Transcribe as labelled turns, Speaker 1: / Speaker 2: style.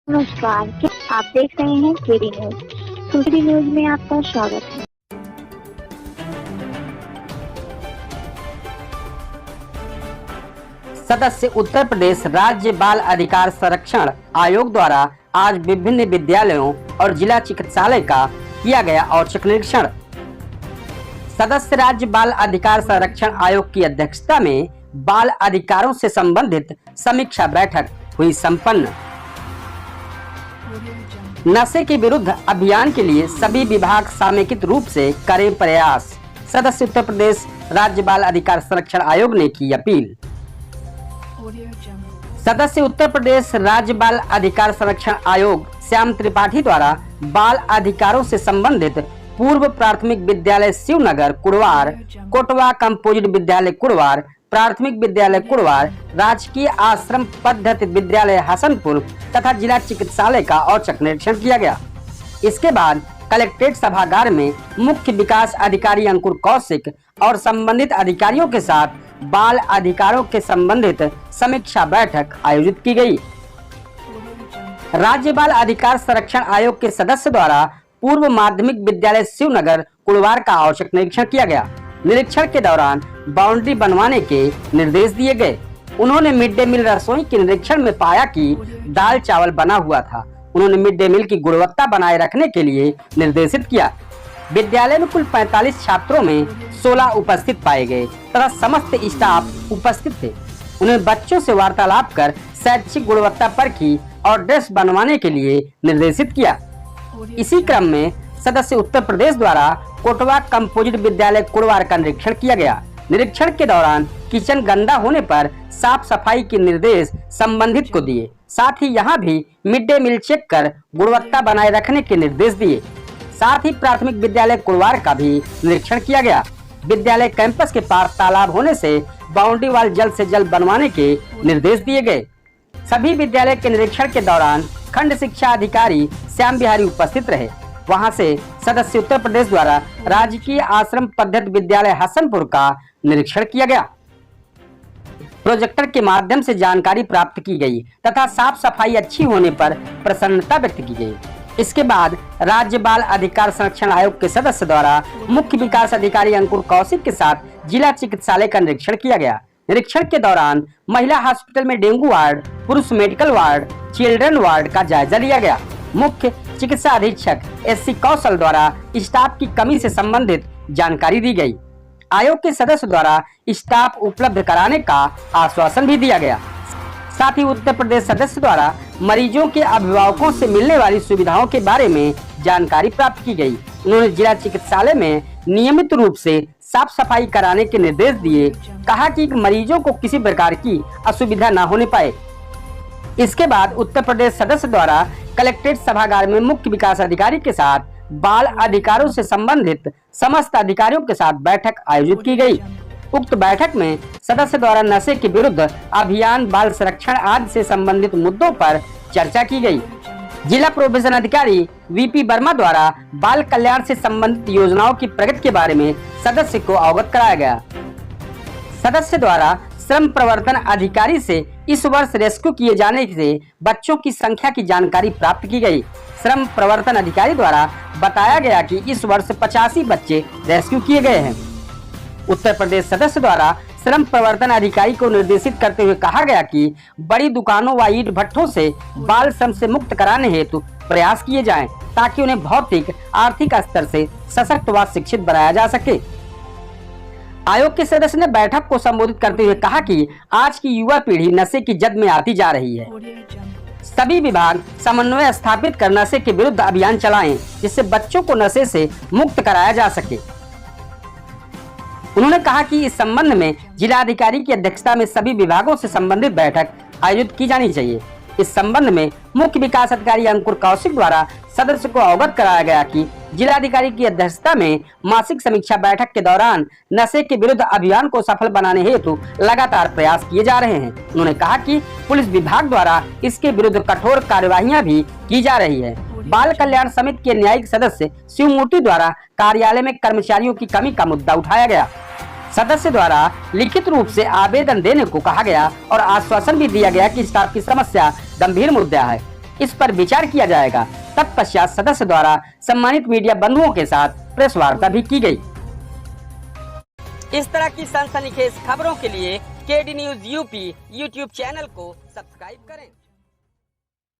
Speaker 1: नमस्कार, क्या आप देख रहे हैं केडी न्यूज। केडी न्यूज में आपका स्वागत है।
Speaker 2: सदस्य उत्तर प्रदेश राज्य बाल अधिकार संरक्षण आयोग द्वारा आज विभिन्न विद्यालयों और जिला चिकित्सालय का किया गया औचक निरीक्षण। सदस्य राज्य बाल अधिकार संरक्षण आयोग की अध्यक्षता में बाल अधिकारों से संबंधित समीक्षा बैठक हुई संपन्न। नशे के विरुद्ध अभियान के लिए सभी विभाग समेकित रूप से करें प्रयास, सदस्य उत्तर प्रदेश राज्य बाल अधिकार संरक्षण आयोग ने की अपील। सदस्य उत्तर प्रदेश राज्य बाल अधिकार संरक्षण आयोग श्याम त्रिपाठी द्वारा बाल अधिकारों से संबंधित पूर्व प्राथमिक विद्यालय शिवनगर कुड़वार, कोटवा कंपोजिट विद्यालय कुड़वार, प्राथमिक विद्यालय कुड़वार, राजकीय आश्रम पद्धति विद्यालय हसनपुर तथा जिला चिकित्सालय का औचक निरीक्षण किया गया। इसके बाद कलेक्ट्रेट सभागार में मुख्य विकास अधिकारी अंकुर कौशिक और संबंधित अधिकारियों के साथ बाल अधिकारों के संबंधित समीक्षा बैठक आयोजित की गई। राज्य बाल अधिकार संरक्षण आयोग के सदस्य द्वारा पूर्व माध्यमिक विद्यालय शिवनगर कुड़वार का औचक निरीक्षण किया गया। निरीक्षण के दौरान बाउंड्री बनवाने के निर्देश दिए गए। उन्होंने मिड डे मील रसोई के निरीक्षण में पाया कि दाल चावल बना हुआ था। उन्होंने मिड डे मील की गुणवत्ता बनाए रखने के लिए निर्देशित किया। विद्यालय में कुल 45 छात्रों में 16 उपस्थित पाए गए तथा समस्त स्टाफ उपस्थित थे। उन्हें बच्चों से वार्तालाप कर शैक्षिक गुणवत्ता परखी और ड्रेस बनवाने के लिए निर्देशित किया। इसी क्रम में सदस्य उत्तर प्रदेश द्वारा कोटवा कंपोजिट विद्यालय कुड़वार का निरीक्षण किया गया। निरीक्षण के दौरान किचन गंदा होने पर साफ सफाई के निर्देश संबंधित को दिए। साथ ही यहां भी मिड डे मील चेक कर गुणवत्ता बनाए रखने के निर्देश दिए। साथ ही प्राथमिक विद्यालय कुड़वार का भी निरीक्षण किया गया। विद्यालय कैंपस के पास तालाब होने से बाउंड्री वाल जल्द से जल्द बनवाने के निर्देश दिए गए। सभी विद्यालय के निरीक्षण के दौरान खंड शिक्षा अधिकारी श्याम बिहारी उपस्थित रहे। वहां से सदस्य उत्तर प्रदेश द्वारा राजकीय आश्रम पद्धति विद्यालय हसनपुर का निरीक्षण किया गया। प्रोजेक्टर के माध्यम से जानकारी प्राप्त की गई तथा साफ सफाई अच्छी होने पर प्रसन्नता व्यक्त की गई। इसके बाद राज्य बाल अधिकार संरक्षण आयोग के सदस्य द्वारा मुख्य विकास अधिकारी अंकुर कौशिक के साथ जिला चिकित्सालय का निरीक्षण किया गया। निरीक्षण के दौरान महिला हॉस्पिटल में डेंगू वार्ड, पुरुष मेडिकल वार्ड, चिल्ड्रन वार्ड का जायजा लिया गया। मुख्य चिकित्सा अधीक्षक SC कौशल द्वारा स्टाफ की कमी से संबंधित जानकारी दी गई। आयोग के सदस्य द्वारा स्टाफ उपलब्ध कराने का आश्वासन भी दिया गया। साथ ही उत्तर प्रदेश सदस्य द्वारा मरीजों के अभिभावकों से मिलने वाली सुविधाओं के बारे में जानकारी प्राप्त की गई। उन्होंने जिला चिकित्सालय में नियमित रूप से साफ सफाई कराने के निर्देश दिए। कहा कि मरीजों को किसी प्रकार की असुविधा न होने पाए। इसके बाद उत्तर प्रदेश सदस्य द्वारा कलेक्ट्रेट सभागार में मुख्य विकास अधिकारी के साथ बाल अधिकारों से संबंधित समस्त अधिकारियों के साथ बैठक आयोजित की गई। उक्त बैठक में सदस्य द्वारा नशे के विरुद्ध अभियान, बाल संरक्षण आदि से संबंधित मुद्दों पर चर्चा की गई। जिला प्रोबेशन अधिकारी VP वर्मा द्वारा बाल कल्याण से संबंधित योजनाओं की प्रगति के बारे में सदस्य को अवगत कराया गया। सदस्य द्वारा श्रम प्रवर्तन अधिकारी से इस वर्ष रेस्क्यू किए जाने से बच्चों की संख्या की जानकारी प्राप्त की गई। श्रम प्रवर्तन अधिकारी द्वारा बताया गया कि इस वर्ष 85 बच्चे रेस्क्यू किए गए हैं। उत्तर प्रदेश सदस्य द्वारा श्रम प्रवर्तन अधिकारी को निर्देशित करते हुए कहा गया कि बड़ी दुकानों व ईंट भट्ठों से बाल श्रम से मुक्त कराने हेतु प्रयास किए जाएं, ताकि उन्हें भौतिक आर्थिक स्तर से सशक्त व शिक्षित बनाया जा सके। आयोग के सदस्य ने बैठक को संबोधित करते हुए कहा कि आज की युवा पीढ़ी नशे की जद में आती जा रही है। सभी विभाग समन्वय स्थापित कर नशे के विरुद्ध अभियान चलाएं, जिससे बच्चों को नशे से मुक्त कराया जा सके। उन्होंने कहा कि इस संबंध में जिलाधिकारी की अध्यक्षता में सभी विभागों से संबंधित बैठक आयोजित की जानी चाहिए। इस संबंध में मुख्य विकास अधिकारी अंकुर कौशिक द्वारा सदस्य को अवगत कराया गया कि जिलाधिकारी की अध्यक्षता में मासिक समीक्षा बैठक के दौरान नशे के विरुद्ध अभियान को सफल बनाने हेतु लगातार प्रयास किए जा रहे हैं। उन्होंने कहा कि पुलिस विभाग द्वारा इसके विरुद्ध कठोर कार्यवाहियां भी की जा रही है। बाल कल्याण समिति के न्यायिक सदस्य शिवमूर्ति द्वारा कार्यालय में कर्मचारियों की कमी का मुद्दा उठाया गया। सदस्य द्वारा लिखित रूप से आवेदन देने को कहा गया और आश्वासन भी दिया गया कि स्टाफ की समस्या गंभीर मुद्दा है। इस पर विचार किया जाएगा। तत्पश्चात सदस्य द्वारा सम्मानित मीडिया बंधुओं के साथ प्रेस वार्ता भी की गई। इस तरह की सनसनीखेज खबरों के लिए KD news UP YouTube channel को सब्सक्राइब करें।